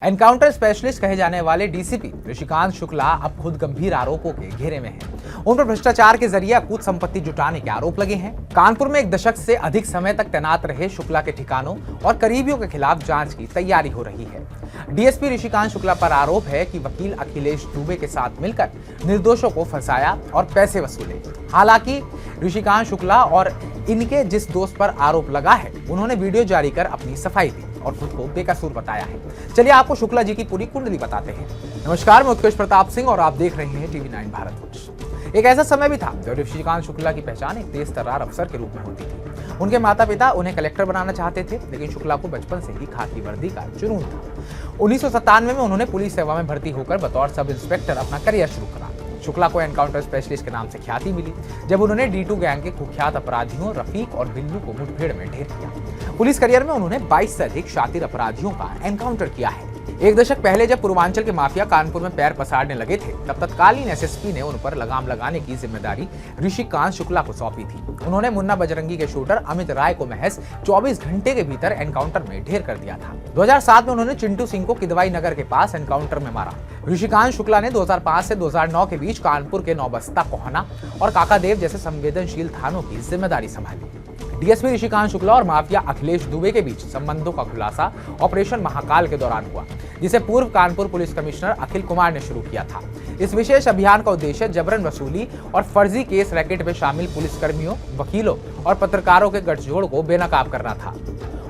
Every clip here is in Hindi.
एनकाउंटर स्पेशलिस्ट कहे जाने वाले डीसीपी ऋषिकांत शुक्ला अब खुद गंभीर आरोपों के घेरे में हैं। उन पर भ्रष्टाचार के जरिए अकूत संपत्ति जुटाने के आरोप लगे हैं। कानपुर में 1 दशक से अधिक समय तक तैनात रहे शुक्ला के ठिकानों और करीबियों के खिलाफ जांच की तैयारी हो रही है। डीएसपी ऋषिकांत शुक्ला पर आरोप है कि वकील अखिलेश दुबे के साथ मिलकर निर्दोषों को फंसाया और पैसे वसूले। हालांकि ऋषिकांत शुक्ला और इनके जिस दोस्त पर आरोप लगा है, उन्होंने वीडियो जारी कर अपनी सफाई दी और खुद को बेकसूर बताया है। चलिए आपको शुक्ला जी की पूरी कुंडली बताते हैं। नमस्कार, मैं उत्कृष्ट प्रताप सिंह और आप देख रहे हैं TV9 भारतवर्ष। एक ऐसा समय भी था जब ऋषिकांत शुक्ला की पहचान एक तेज तर्रार अफसर के रूप में होती थी। उनके माता पिता उन्हें कलेक्टर बनाना चाहते थे, लेकिन शुक्ला को बचपन से ही खाकी वर्दी का जुनून था। 1997 में उन्होंने पुलिस सेवा में भर्ती होकर बतौर सब इंस्पेक्टर अपना करियर शुरू करा। शुक्ला को एनकाउंटर स्पेशलिस्ट के नाम से ख्याति मिली जब उन्होंने D2 गैंग के कुख्यात अपराधियों रफीक और बिल्लू को मुठभेड़ में ढेर किया। पुलिस करियर में उन्होंने 22 से अधिक शातिर अपराधियों का एनकाउंटर किया है। 1 दशक पहले जब पूर्वांचल के माफिया कानपुर में पैर पसारने लगे थे, तब तत्कालीन एसएसपी ने उन पर लगाम लगाने की जिम्मेदारी ऋषिकांत शुक्ला को सौंपी थी। उन्होंने मुन्ना बजरंगी के शूटर अमित राय को महज 24 घंटे के भीतर एनकाउंटर में ढेर कर दिया था। 2007 में उन्होंने चिंटू सिंह को किदवाई नगर के पास एनकाउंटर में मारा। ऋषिकांत शुक्ला ने 2005 से 2009 के बीच कानपुर के नौबस्ता, कोहना और काकादेव जैसे संवेदनशील थानों की जिम्मेदारी संभाली। डीएसपी ऋषिकांत शुक्ला और माफिया अखिलेश दुबे के बीच संबंधों का खुलासा ऑपरेशन महाकाल के दौरान हुआ, जिसे पूर्व कानपुर पुलिस कमिश्नर अखिल कुमार ने शुरू किया था। इस विशेष अभियान का उद्देश्य जबरन वसूली और फर्जी केस रैकेट में शामिल पुलिसकर्मियों, वकीलों और पत्रकारों के गठजोड़ को बेनकाब करना था।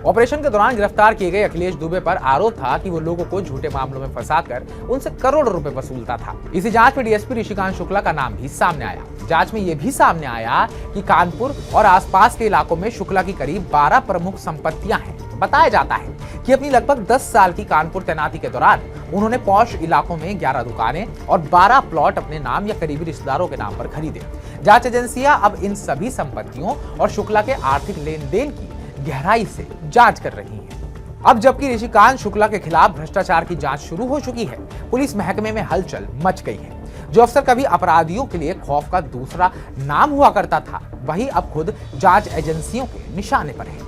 ऑपरेशन के दौरान गिरफ्तार किए गए अखिलेश दुबे पर आरोप था कि वो लोगों को झूठे मामलों में फंसाकर उनसे करोड़ों रुपए वसूलता था। इसी जांच में डीएसपी ऋषिकांत शुक्ला का नाम भी सामने आया। जांच में यह भी सामने आया कि कानपुर और आसपास के इलाकों में शुक्ला की करीब 12 प्रमुख संपत्तियां हैं। बताया जाता है कि अपनी लगभग 10 साल की कानपुर तैनाती के दौरान उन्होंने पौष इलाकों में 11 दुकानें और 12 प्लॉट अपने नाम या करीबी रिश्तेदारों के नाम पर खरीदे। जांच एजेंसियां अब इन सभी संपत्तियों और शुक्ला के आर्थिक लेन देन की गहराई से जांच कर रही हैं। अब जबकि ऋषिकांत शुक्ला के खिलाफ भ्रष्टाचार की जांच शुरू हो चुकी है, पुलिस महकमे में हलचल मच गई है। जो अफसर कभी अपराधियों के लिए खौफ का दूसरा नाम हुआ करता था, वही अब खुद जांच एजेंसियों के निशाने पर है।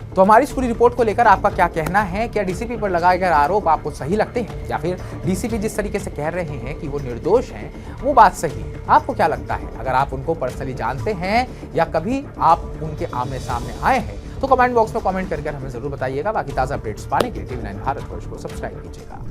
तो हमारी इस पूरी रिपोर्ट को लेकर आपका क्या कहना है? क्या डीसीपी पर लगाए गए आरोप आपको सही लगते हैं, या फिर डीसीपी जिस तरीके से कह रहे हैं कि वो निर्दोष हैं, वो बात सही है? आपको क्या लगता है? अगर आप उनको पर्सनली जानते हैं या कभी आप उनके आमने सामने आए हैं, तो कमेंट बॉक्स में कमेंट करके हमें जरूर बताइएगा। बाकी ताज़ा अपडेट्स पाने के लिए TV9 भारतवर्ष को सब्सक्राइब कीजिएगा।